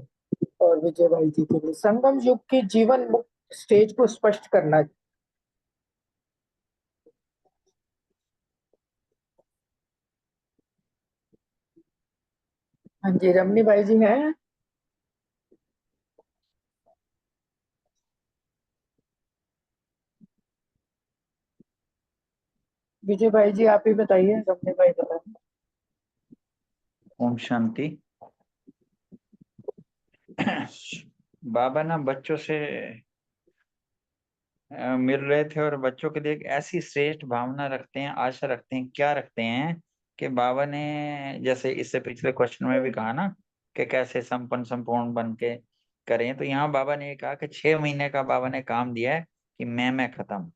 और विजय भाई जी के लिए। संगम युग की जीवन मुक्त स्टेज को स्पष्ट करना। हाँ जी, रमणी भाई जी हैं। विजय भाई जी आप ही बताइए, रमणी भाई बताइए। ओम शांति। बाबा ना बच्चों से मिल रहे थे और बच्चों के लिए एक ऐसी श्रेष्ठ भावना रखते हैं, आशा रखते हैं, क्या रखते हैं कि बाबा ने जैसे इससे पिछले क्वेश्चन में भी कहा ना कि कैसे संपूर्ण बन के करें, तो यहाँ बाबा ने ये कहा कि 6 महीने का बाबा ने काम दिया है कि मैं खत्म,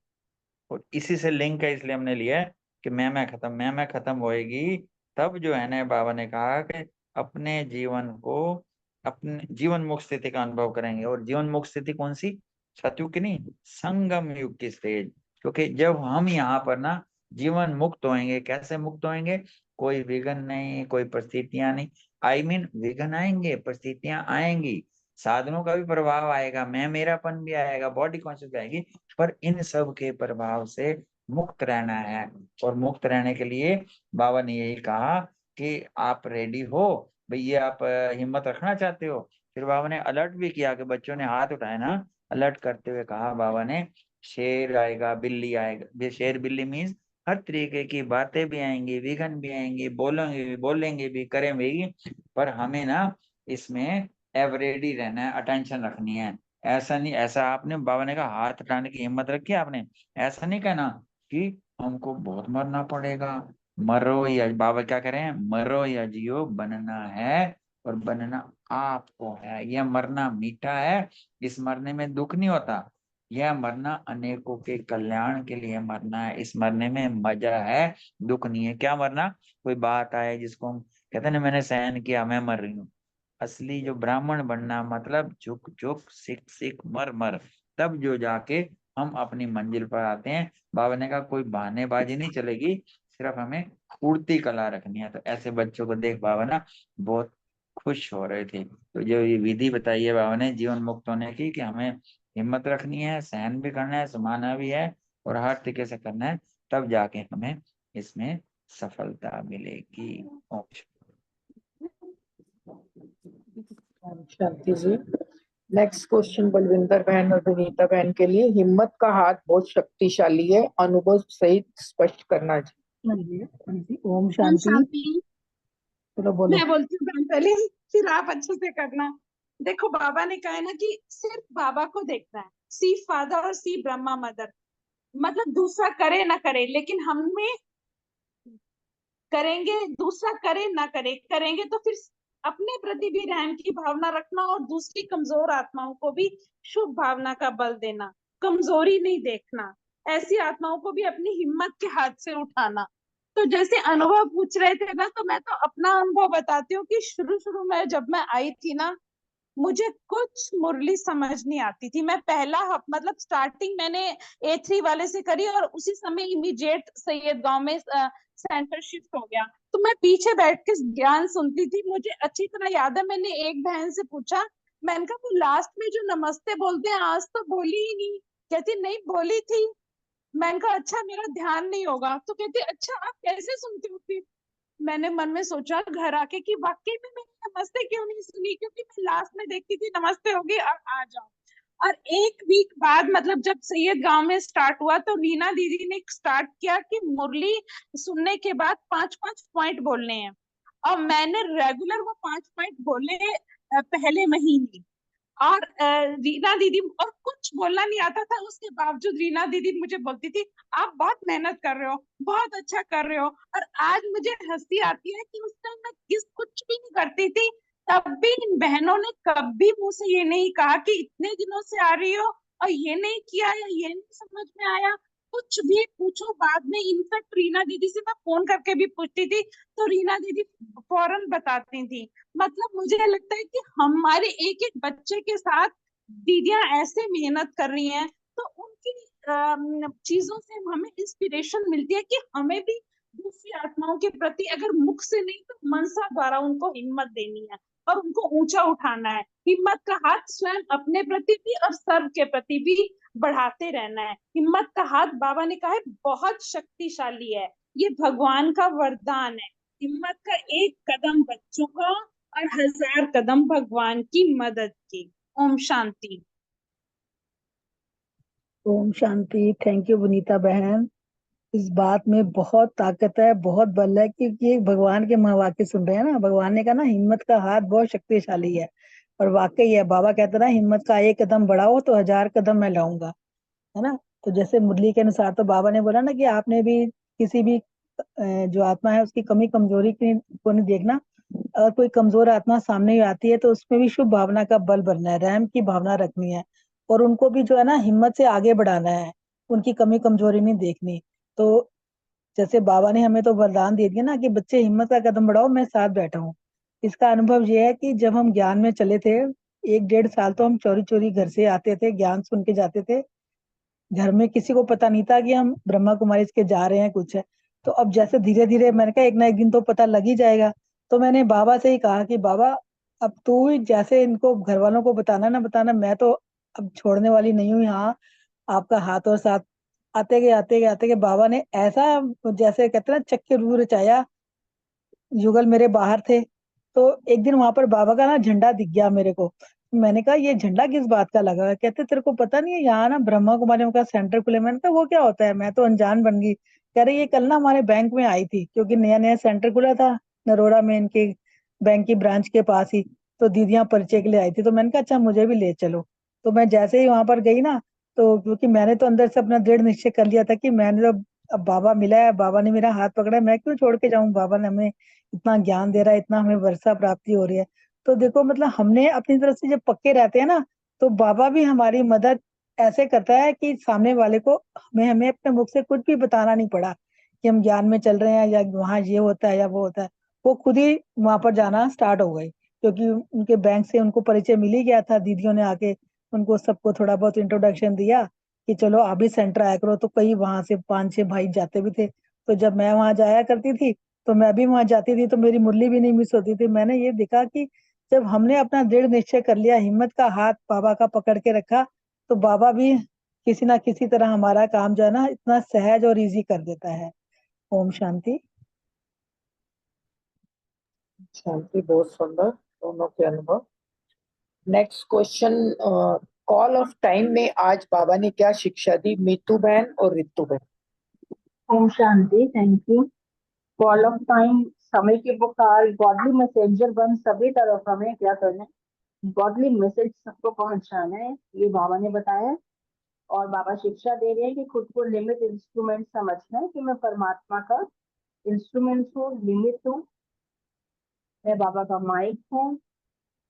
और इसी से लिंक है, इसलिए हमने लिया है कि मैं खत्म होएगी तब जो है ना, बाबा ने कहा कि अपने जीवन को, अपने जीवन मुक्त स्थिति का अनुभव करेंगे। और जीवन मुक्त स्थिति कौन सी? सतयुग की नहीं, संगम युग की स्टेज। क्योंकि जब हम यहाँ पर ना जीवन मुक्त होएंगे, कैसे मुक्त होएंगे? कोई विघ्न नहीं, कोई परिस्थितियां नहीं। विघ्न आएंगे, परिस्थितियां आएंगी, साधनों का भी प्रभाव आएगा, मैं मेरापन भी आएगा, बॉडी कॉन्शियस आएगी, पर इन सब के प्रभाव से मुक्त रहना है। और मुक्त रहने के लिए बाबा ने यही कहा कि आप रेडी हो भैया, आप हिम्मत रखना चाहते हो। फिर बाबा ने अलर्ट भी किया कि बच्चों ने हाथ उठाए ना, अलर्ट करते हुए कहा बाबा ने, शेर आएगा, बिल्ली आएगा, शेर बिल्ली मीन्स हर तरीके की बातें भी आएंगी, विघन भी आएंगी, बोलेंगे भी, करेंगे भी, पर हमें ना इसमें एवरेडी रहना है, अटेंशन रखनी है। ऐसा नहीं, ऐसा आपने बाबा ने कहा हाथ उठाने की हिम्मत रखी आपने, ऐसा नहीं कहना कि हमको बहुत मरना पड़ेगा। मरो या, बाबा क्या कह रहे हैं, मरो या जियो बनना है, और बनना आपको है। यह मरना मीठा है, इस मरने में दुख नहीं होता। यह मरना अनेकों के कल्याण के लिए मरना है, इस मरने में मजा है, दुख नहीं है। क्या मरना? कोई बात आए जिसको हम कहते हैं ना, मैंने सहन किया, मैं मर रही हूँ। असली जो ब्राह्मण बनना मतलब झुक झुक, सिख सिख, मर मर, तब जो जाके हम अपनी मंजिल पर आते हैं। बाबा ने कहा कोई बहानेबाजी नहीं चलेगी, सिर्फ हमें फुर्ती कला रखनी है। तो ऐसे बच्चों को देख बाबा ना बहुत खुश हो रहे थे। तो जो ये विधि बताई है बाबा ने जीवन मुक्त होने की, कि हमें हिम्मत रखनी है, सहन भी करना है, समाना भी है, और हर तरीके से करना है, तब जाके हमें इसमें सफलता मिलेगी। शांति जी। नेक्स्ट क्वेश्चन बलविंदर बहन और विनीता बहन के लिए। हिम्मत का हाथ बहुत शक्तिशाली है, अनुभव सहित स्पष्ट करना चाहिए। हाँ जी, ओम ओम शांति। शांति। चलो बोलो। मैं बोलती हूँ बहन पहले, फिर आप अच्छे से करना। देखो बाबा ने कहा है ना कि सिर्फ बाबा को देखना है, सी फादर और सी ब्रह्मा मदर, मतलब दूसरा करे ना करे, लेकिन हमें करेंगे, दूसरा करे ना करे, करेंगे तो फिर अपने प्रति भी रहम की भावना रखना, और दूसरी कमजोर आत्माओं को भी शुभ भावना का बल देना, कमजोरी नहीं देखना, ऐसी आत्माओं को भी अपनी हिम्मत के हाथ से उठाना। तो जैसे अनुभव पूछ रहे थे ना, तो मैं तो अपना अनुभव बताती हूँ कि शुरू शुरू में जब मैं आई थी ना, मुझे कुछ मुरली समझ नहीं आती थी। मैं मतलब स्टार्टिंग मैंने A3 वाले से करी, और उसी समय इमीडिएट सैयद गांव में सेंटर शिफ्ट हो गया। तो मैं पीछे बैठ के ज्ञान सुनती थी। मुझे अच्छी तरह याद है, मैंने एक बहन से पूछा, मैंने कहा वो लास्ट में जो नमस्ते बोलते हैं आज तो बोली ही नहीं। कहती नहीं बोली थी। मैंने कहा अच्छा मेरा ध्यान नहीं होगा। तो कहती अच्छा आप कैसे सुनती हो फिर? मैंने मन में सोचा घर आके कि वाकई में मैंने नमस्ते क्यों नहीं सुनी, क्योंकि मैं लास्ट में देखती थी नमस्ते होगी और आ जाओ। और एक वीक बाद मतलब जब सैयद गांव में स्टार्ट हुआ, तो नीना दीदी ने स्टार्ट किया कि मुरली सुनने के बाद 5-5 पॉइंट बोलने हैं, और मैंने रेगुलर वो 5 पॉइंट बोले पहले महीने। और रीना दीदी और कुछ बोलना नहीं आता था, उसके बावजूद रीना दीदी मुझे बोलती थी आप बहुत मेहनत कर रहे हो, बहुत अच्छा कर रहे हो। और आज मुझे हंसी आती है कि उस टाइम मैं कुछ भी नहीं करती थी, तब भी इन बहनों ने कभी मुझसे ये नहीं कहा कि इतने दिनों से आ रही हो और ये नहीं किया या ये नहीं समझ में आया। कुछ भी पूछो बाद में, इनफैक्ट रीना दीदी से मैं फोन करके भी पूछती थी तो रीना दीदी फौरन बताती थी। मतलब मुझे लगता है कि हमारे एक एक बच्चे के साथ दीदियां ऐसे मेहनत कर रही हैं, तो उनकी चीजों से हमें इंस्पिरेशन मिलती है कि हमें भी दूसरी आत्माओं के प्रति अगर मुख से नहीं तो मनसा द्वारा उनको हिम्मत देनी है और उनको ऊंचा उठाना है। हिम्मत का हाथ स्वयं अपने प्रति भी और सर्व के प्रति भी बढ़ाते रहना है। हिम्मत का हाथ बाबा ने कहा है बहुत शक्तिशाली है, ये भगवान का वरदान है। हिम्मत का एक कदम बच्चों का और 1000 कदम भगवान की मदद की। ओम शांति। ओम शांति। थैंक यू विनीता बहन। इस बात में बहुत ताकत है, बहुत बल है, क्योंकि ये भगवान के महावाक्य सुन रहे हैं ना। भगवान ने कहा ना हिम्मत का हाथ बहुत शक्तिशाली है, और वाकई है। बाबा कहते ना हिम्मत का एक कदम बढ़ाओ तो 1000 कदम मैं लाऊंगा, है ना। तो जैसे मुरली के अनुसार तो बाबा ने बोला ना कि आपने भी किसी भी जो आत्मा है उसकी कमी कमजोरी को नहीं देखना। अगर कोई कमजोर आत्मा सामने आती है तो उसमें भी शुभ भावना का बल बनना है, रहम की भावना रखनी है, और उनको भी जो है ना हिम्मत से आगे बढ़ाना है, उनकी कमी कमजोरी नहीं देखनी। तो जैसे बाबा ने हमें तो वरदान दे दिया ना कि बच्चे हिम्मत का कदम बढ़ाओ, मैं साथ बैठा हूँ। इसका अनुभव ये है कि जब हम ज्ञान में चले थे 1-1.5 साल, तो हम चोरी चोरी घर से आते थे, ज्ञान सुन के जाते थे। घर में किसी को पता नहीं था कि हम ब्रह्मा कुमारी के जा रहे हैं कुछ है। तो अब जैसे धीरे धीरे मैंने कहा एक ना एक दिन तो पता लग ही जाएगा। तो मैंने बाबा से ही कहा कि बाबा अब तू ही जैसे इनको घर वालों को बताना ना बताना, मैं तो अब छोड़ने वाली नहीं हूँ यहाँ, आपका हाथ और साथ। आते गए बाबा ने ऐसा, जैसे कहते हैं ना चक्कर रूह रचाया। युगल मेरे बाहर थे, तो एक दिन वहां पर बाबा का ना झंडा दिख गया मेरे को। मैंने कहा ये झंडा किस बात का लगा है? कहते तेरे को पता नहीं है यहाँ ना ब्रह्मा कुमारी का सेंटर खुले। मैंने कहा वो क्या होता है? मैं तो अनजान बन गई। कह रहे ये कल ना हमारे बैंक में आई थी, क्योंकि नया नया सेंटर खुला था नरोड़ा में, इनके बैंक की ब्रांच के पास ही। तो दीदियां परिचय के लिए आई थी, तो मैंने कहा अच्छा मुझे भी ले चलो। तो मैं जैसे ही वहां पर गई ना, तो क्योंकि मैंने तो अंदर से अपना दृढ़ निश्चय कर लिया था कि मैंने तो अब बाबा मिला है, बाबा ने मेरा हाथ पकड़ा है, मैं क्यों छोड़ के जाऊं? बाबा ने हमें इतना ज्ञान दे रहा है, इतना हमें वर्षा प्राप्ति हो रही है। तो देखो मतलब हमने अपनी तरफ से जब पक्के रहते हैं ना, तो बाबा भी हमारी मदद ऐसे करता है कि सामने वाले को हमें हमें अपने मुख से कुछ भी बताना नहीं पड़ा कि हम ज्ञान में चल रहे हैं या वहां ये होता है या वो होता है। वो खुद ही वहां पर जाना स्टार्ट हो गई, क्योंकि उनके बैंक से उनको परिचय मिल ही गया था। दीदियों ने आके उनको सबको थोड़ा बहुत इंट्रोडक्शन दिया कि चलो आप भी सेंटर आया करो। तो कई वहां से 5-6 भाई जाते भी थे। तो जब मैं वहां जाया करती थी तो मैं भी वहां जाती थी, तो मेरी मुरली भी नहीं मिस होती थी। मैंने ये देखा कि जब हमने अपना दृढ़ निश्चय कर लिया, हिम्मत का हाथ बाबा का पकड़ के रखा, तो बाबा भी किसी ना किसी तरह हमारा काम जो है ना इतना सहज और इजी कर देता है। ओम शांति। शांति, बहुत सुंदर दोनों के अनुभव। Next question, call of time में आज बाबा ने क्या शिक्षा दी मीतू बहन और रितु बहन? ओम शांति। Thank you. Call of time, समय की पुकार, गॉडली मैसेंजर बन सभी तरफ हमें क्या करना है? गॉडली मैसेज सबको पहुंचाना है, ये बाबा ने बताया। और बाबा शिक्षा दे रहे हैं कि खुद को लिमिट इंस्ट्रूमेंट समझना है कि मैं परमात्मा का इंस्ट्रूमेंट हूँ, लिमिट हूँ। मैं बाबा का माइक हूँ,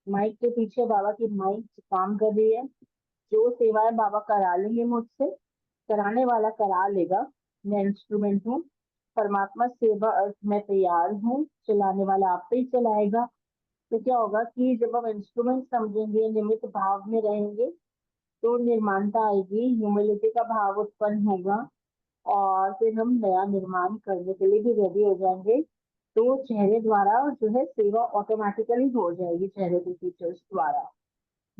माइक के पीछे बाबा की माइक काम कर रही है। जो सेवाएं बाबा करा लेंगे मुझसे, कराने वाला करा लेगा। मैं इंस्ट्रूमेंट हूँ, परमात्मा सेवा अर्थ में तैयार हूँ, चलाने वाला आप पे ही चलाएगा। तो क्या होगा कि जब हम इंस्ट्रूमेंट समझेंगे, निमित्त भाव में रहेंगे, तो निर्माणता आएगी, ह्यूमिलिटी का भाव उत्पन्न होगा, और फिर हम नया निर्माण करने के लिए भी रेडी हो जाएंगे। तो चेहरे द्वारा जो है सेवा ऑटोमेटिकली हो जाएगी, चेहरे के फीचर्स द्वारा।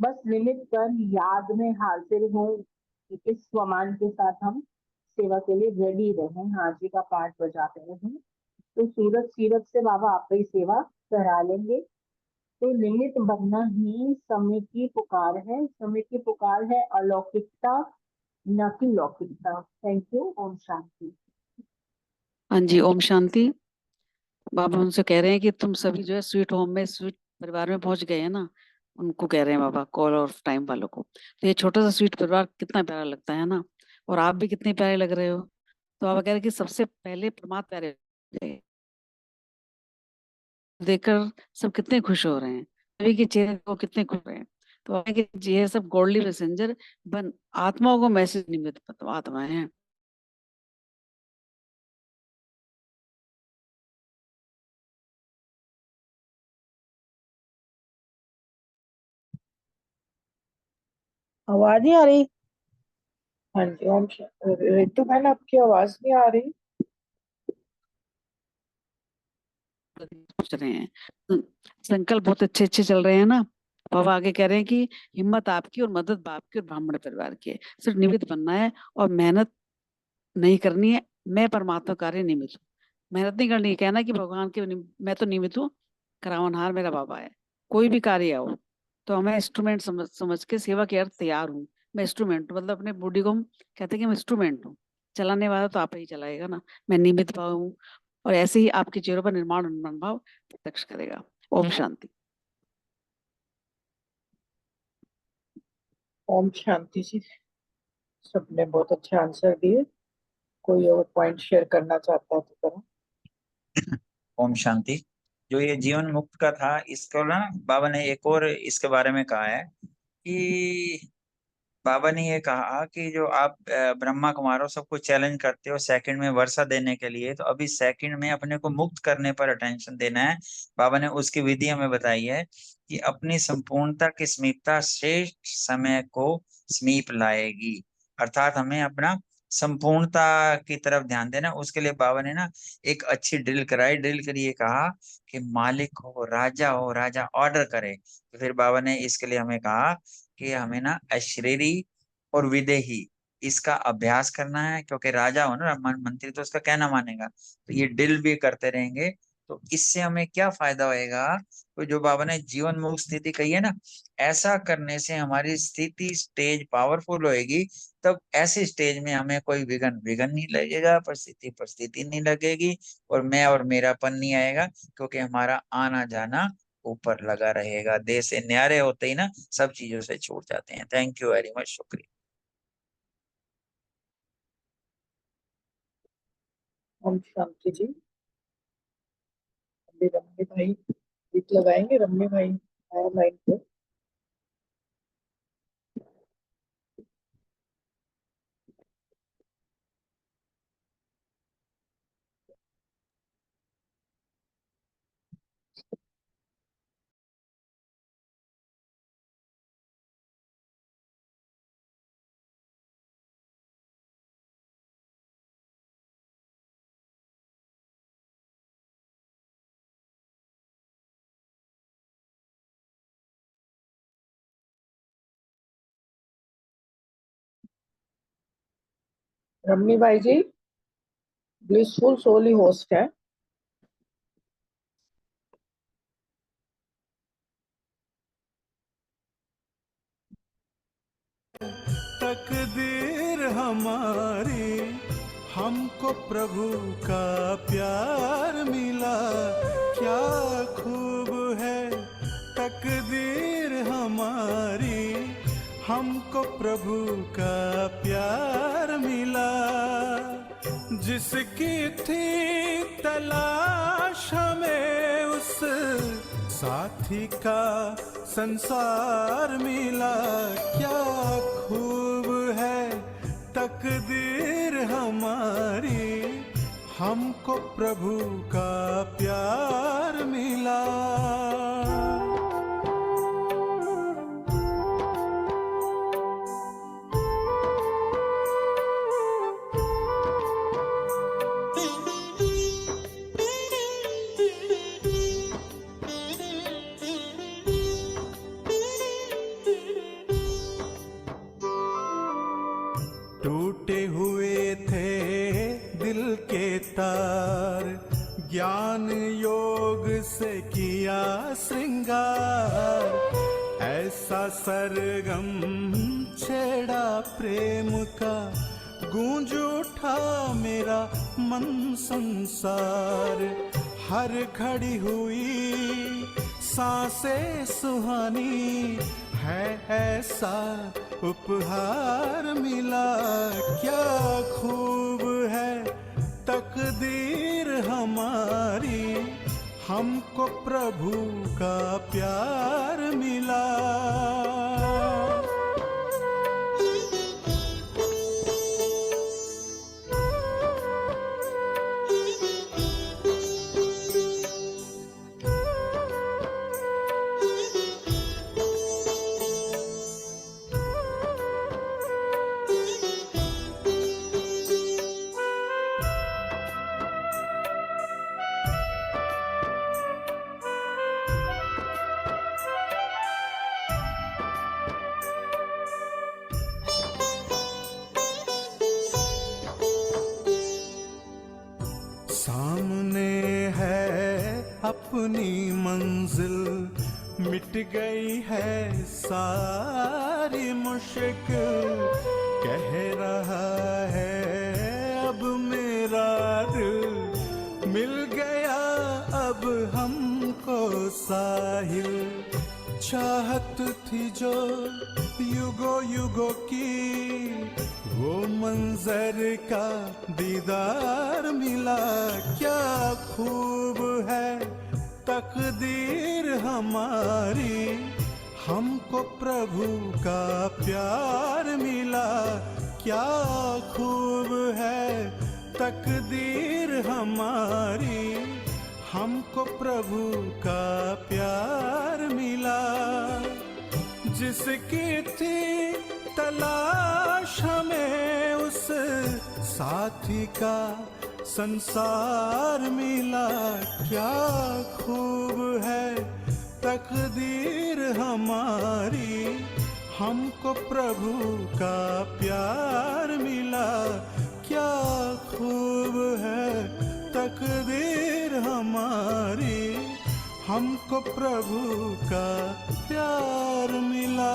बस निमित्त कर याद में हाजिर हो, इस स्वमान के साथ हम सेवा के लिए रेडी रहें, हाजी का पाठ बजाते रहें। तो सूरत सीरत से बाबा आप ही सेवा करा लेंगे। तो निमित्त बनना ही समय की पुकार है, समय की पुकार है अलौकिकता, न कि लौकिकता। Thank you. ओम शांति। हाँ जी, ओम शांति। बाबा उनसे कह रहे हैं कि तुम सभी जो है स्वीट होम में, स्वीट परिवार में पहुंच गए हैं ना, उनको कह रहे हैं बाबा, कॉल ऑफ टाइम वालों को। तो ये छोटा सा स्वीट परिवार कितना प्यारा लगता है ना, और आप भी कितने प्यारे लग रहे हो। तो बाबा कह रहे हैं कि सबसे पहले परमात्मा प्यारे लगे। देखकर सब कितने खुश हो रहे हैं, सभी के चेहरे को कितने खुश हो रहे हैं। तो बाबा कि ये सब गॉडली मैसेंजर बन आत्माओं को मैसेज निमित्त आत्माएं हैं। आवाज नहीं आ रही? हाँ जी, ओम रितु बहन आपकी आवाज नहीं आ रही। सोच रहे हैं संकल्प बहुत अच्छे अच्छे चल रहे हैं ना। बाबा आगे कह रहे हैं कि हिम्मत आपकी और मदद बाप की और ब्राह्मण परिवार की है, सिर्फ निमित्त बनना है और मेहनत नहीं करनी है। मैं परमात्मा कार्य निमित्त हूँ, मेहनत नहीं करनी है। कहना कि भगवान के मैं तो निमित्त हूँ, करावनहार मेरा बाबा है। कोई भी कार्य हो तो हमें इंस्ट्रूमेंट समझ के सेवा के अर्थ तैयार हूँ। मैं इंस्ट्रूमेंट मतलब अपने बॉडी को हम कहते हैं कि मैं इंस्ट्रूमेंट हूँ, चलाने वाला तो आप ही चलाएगा ना। मैं निमित्त भाव हूँ, और ऐसे ही आपके चेहरों पर निर्माण उन्माद भाव प्रत्यक्ष करेगा। ओम शांति। ओम शांति जी। सबने बहुत अच्छे आंसर दिए। कोई और पॉइंट शेयर करना चाहता है तो करो। ओम शांति। जो ये जीवन मुक्त का था, इसको ना बाबा ने एक और इसके बारे में कहा है कि बाबा ने ये कहा कि जो आप ब्रह्मा कुमारों सबको चैलेंज करते हो सेकंड में वर्षा देने के लिए, तो अभी सेकंड में अपने को मुक्त करने पर अटेंशन देना है। बाबा ने उसकी विधि हमें बताई है कि अपनी संपूर्णता की समीपता श्रेष्ठ समय को समीप लाएगी। अर्थात हमें अपना संपूर्णता की तरफ ध्यान देना। उसके लिए बाबा ने ना एक अच्छी ड्रिल कराई। ड्रिल करिए, कहा कि मालिक हो, राजा ऑर्डर करे। तो फिर बाबा ने इसके लिए हमें कहा कि हमें ना अशरीरी और विदेही इसका अभ्यास करना है, क्योंकि राजा हो ना मंत्री, तो उसका कहना मानेगा। तो ये ड्रिल भी करते रहेंगे तो इससे हमें क्या फायदा होएगा। तो जो बाबा ने जीवन मुक्त स्थिति कही है ना, ऐसा करने से हमारी स्थिति स्टेज पावरफुल होएगी। तब ऐसे स्टेज में हमें कोई विघन नहीं लगेगा, परिस्थिति नहीं लगेगी, और मैं और मेरापन नहीं आएगा, क्योंकि हमारा आना जाना ऊपर लगा रहेगा। देह से न्यारे होते ही ना सब चीजों से छूट जाते हैं। थैंक यू वेरी मच, शुक्रिया। ओम शांति जी। अभी रम्मी भाई गीत लगाएंगे। रम्मी भाई आया लाइन पे। रम्मी भाई जी ब्लिसफुल सोल ही होस्ट है। तकदीर हमारी, हमको प्रभु का प्यार मिला, क्या खूब है तकदीर हमारी, हमको प्रभु का प्यार मिला। जिसकी थी तलाश हमें, उस साथी का संसार मिला, क्या खूब है तकदीर हमारी, हमको प्रभु का प्यार मिला। टूटे हुए थे दिल के तार, ज्ञान योग से किया श्रृंगार, ऐसा सरगम छेड़ा प्रेम का, गूंज उठा मेरा मन संसार। हर घड़ी हुई सांसें सुहानी है, ऐसा उपहार मिला। क्या खूब है तकदीर हमारी, हमको प्रभु का प्यार मिला। सामने है अपनी मंजिल, मिट गई है सारी मुश्किल। कह रहा है अब मेरा दिल, मिल गया अब हमको साहिल। चाहत थी जो युगों युगों की, वो मंजर का दीदार मिला। क्या खूब है तकदीर हमारी, हमको प्रभु का प्यार मिला। क्या खूब है तकदीर हमारी, हमको प्रभु का प्यार मिला। जिसकी थी तलाश हमें, उस साथी का संसार मिला। क्या खूब है तकदीर हमारी, हमको प्रभु का प्यार मिला। क्या खूब है तकदीर हमारी, हमको प्रभु का प्यार मिला।